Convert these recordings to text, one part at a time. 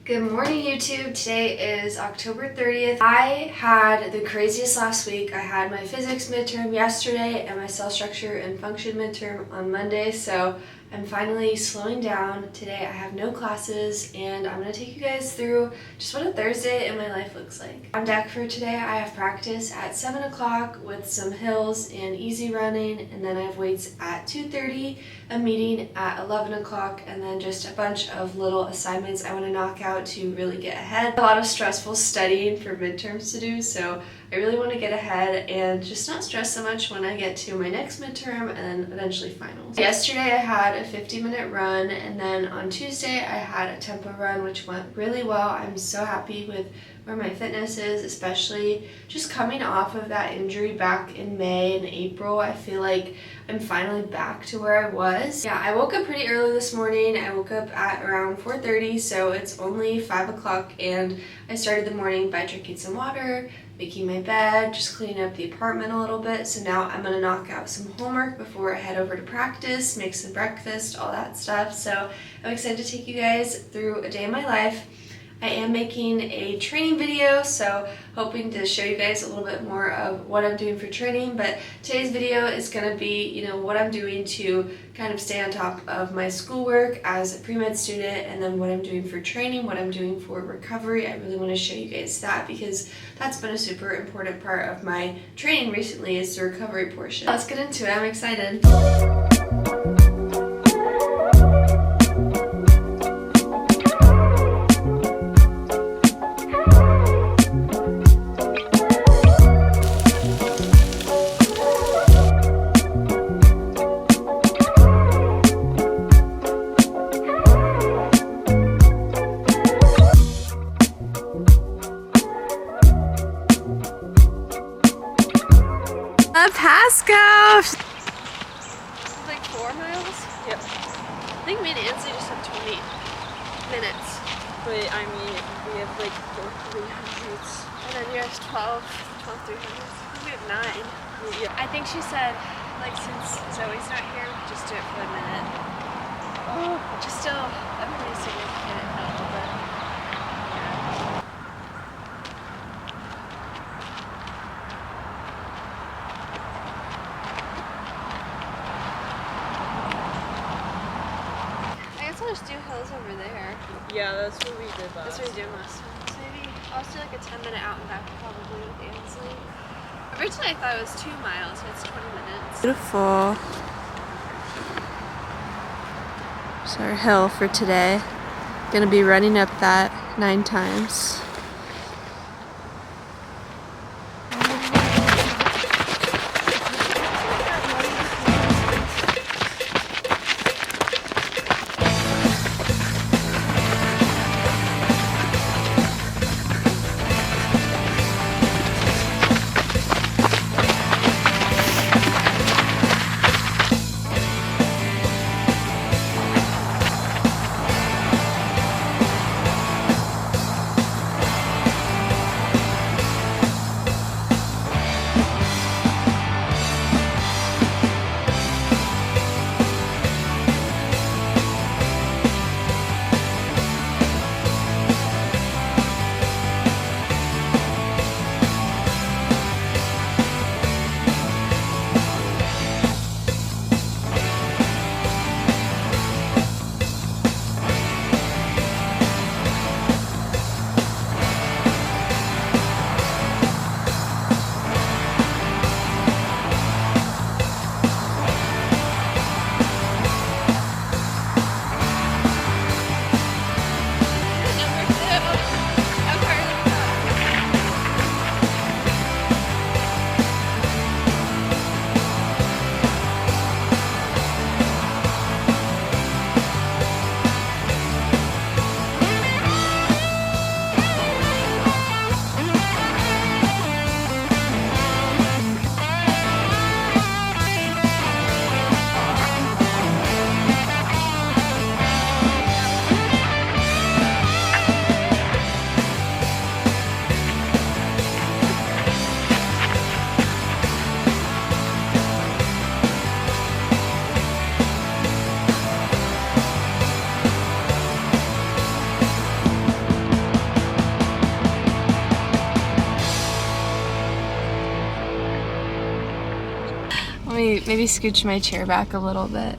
Good morning, YouTube. Today is October 30th. I had the craziest last week. I had my physics midterm yesterday and my cell structure and function midterm on Monday, so I'm finally slowing down. Today I have no classes and I'm going to take you guys through just what a Thursday in my life looks like. On deck for today, I have practice at 7 o'clock with some hills and easy running, and then I have weights at 2:30, a meeting at 11 o'clock, and then just a bunch of little assignments I want to knock out to really get ahead. A lot of stressful studying for midterms to do, so I really want to get ahead and just not stress so much when I get to my next midterm and then eventually finals. Yesterday I had a 50-minute run, and then on Tuesday I had a tempo run which went really well. I'm so happy with where my fitness is, especially just coming off of that injury back in May and April. I feel like I'm finally back to where I was. Yeah, I woke up pretty early this morning. I woke up at around 4:30, so it's only 5 o'clock, and I started the morning by drinking some water, making my bed, just cleaning up the apartment a little bit. So now I'm gonna knock out some homework before I head over to practice, make some breakfast, all that stuff. So I'm excited to take you guys through a day in my life. I am making a training video, so hoping to show you guys a little bit more of what I'm doing for training, but today's video is going to be, what I'm doing to kind of stay on top of my schoolwork as a pre-med student, and then what I'm doing for training, what I'm doing for recovery. I really want to show you guys that because that's been a super important part of my training recently, is the recovery portion. Let's get into it. I'm excited. Pasco! Like 4 miles? Yep. I think me and Ansley just have 20 minutes. But I mean, we have like 300s. And then you have 12 300s. We have 9. Yeah. I think she said, like, since Zoe's not here, we could just do it for a minute. Oh. Which is still a pretty significant hill, but yeah. I'll just do hills over there. Yeah, that's what we did last. That's what we did last time. So maybe I'll just do like a 10-minute out and back probably with Ansley. Originally I thought it was 2 miles, so it's 20 minutes. Beautiful. There's our hill for today. Gonna be running up that 9 times. me maybe scooch my chair back a little bit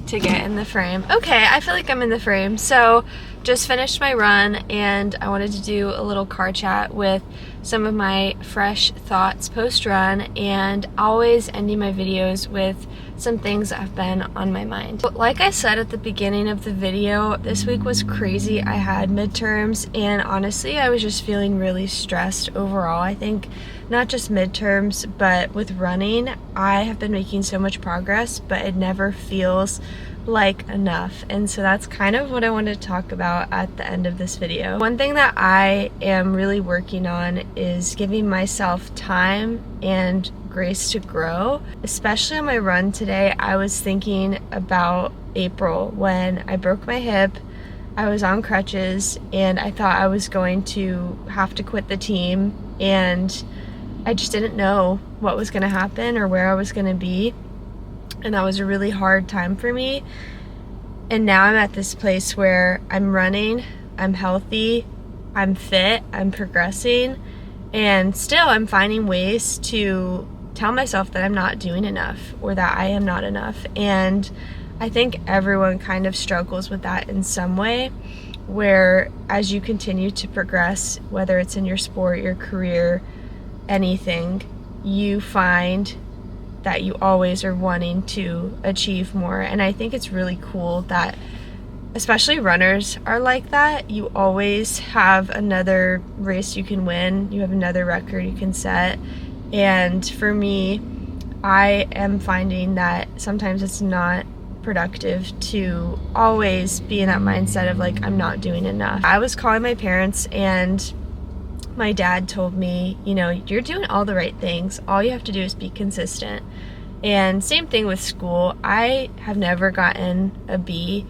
to get in the frame. Okay, I feel like I'm in the frame. So just finished my run and I wanted to do a little car chat with some of my fresh thoughts post-run, and always ending my videos with some things that have been on my mind. Like I said at the beginning of the video, this week was crazy. I had midterms and honestly I was just feeling really stressed overall. I think not just midterms, but with running, I have been making so much progress, but it never feels like enough. And so that's kind of what I wanted to talk about at the end of this video. One thing that I am really working on is giving myself time and grace to grow. Especially on my run today, I was thinking about April when I broke my hip. I was on crutches and I thought I was going to have to quit the team, and I just didn't know what was going to happen or where I was going to be. And that was a really hard time for me. And now I'm at this place where I'm running, I'm healthy, I'm fit, I'm progressing, and still I'm finding ways to tell myself that I'm not doing enough or that I am not enough. And I think everyone kind of struggles with that in some way, where as you continue to progress, whether it's in your sport, your career, anything, you find that you always are wanting to achieve more. And I think it's really cool that especially runners are like that. You always have another race you can win, you have another record you can set. And for me, I am finding that sometimes it's not productive to always be in that mindset of like, I'm not doing enough. I was calling my parents and my dad told me, you know, you're doing all the right things. All you have to do is be consistent. And same thing with school. I have never gotten a B,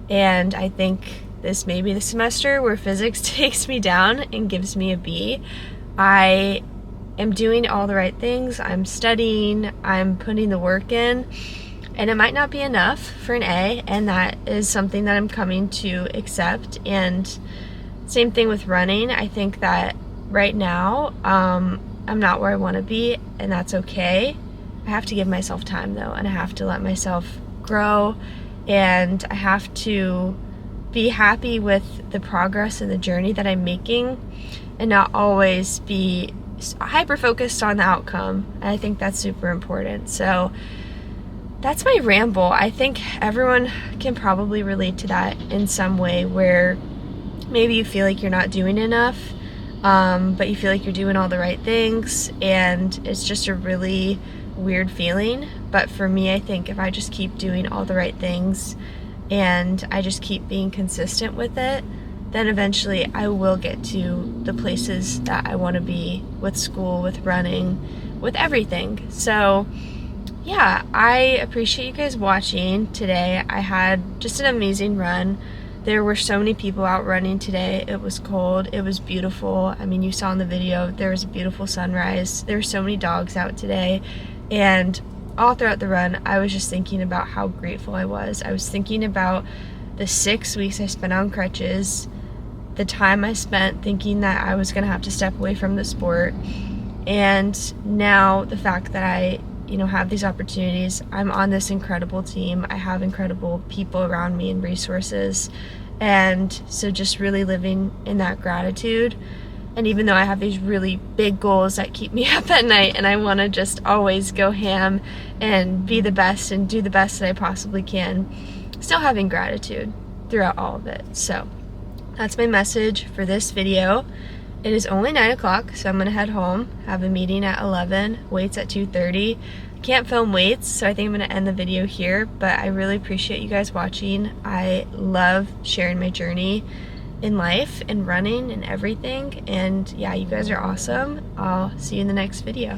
and I think this may be the semester where physics takes me down and gives me a B. I am doing all the right things. I'm studying, I'm putting the work in, and it might not be enough for an A, and that is something that I'm coming to accept. And same thing with running. I think that right now, I'm not where I want to be, and that's okay. I have to give myself time though, and I have to let myself grow, and I have to be happy with the progress and the journey that I'm making, and not always be hyper focused on the outcome. And I think that's super important. So that's my ramble. I think everyone can probably relate to that in some way, where maybe you feel like you're not doing enough, but you feel like you're doing all the right things, and it's just a really weird feeling. But for me, I think if I just keep doing all the right things and I just keep being consistent with it, then eventually I will get to the places that I want to be with school, with running, with everything. So yeah, I appreciate you guys watching today. I had just an amazing run. There were so many people out running today. It was cold, it was beautiful. I mean, you saw in the video, there was a beautiful sunrise. There were so many dogs out today. And all throughout the run, I was just thinking about how grateful I was. I was thinking about the 6 weeks I spent on crutches, the time I spent thinking that I was gonna have to step away from the sport, and now the fact that I have these opportunities. I'm on this incredible team. I have incredible people around me and resources. And so just really living in that gratitude. And even though I have these really big goals that keep me up at night and I want to just always go ham and be the best and do the best that I possibly can, still having gratitude throughout all of it. So that's my message for this video. It is only 9 o'clock, so I'm gonna head home, have a meeting at 11, weights at 2:30. Can't film weights, so I think I'm gonna end the video here, but I really appreciate you guys watching. I love sharing my journey in life and running and everything, and yeah, you guys are awesome. I'll see you in the next video.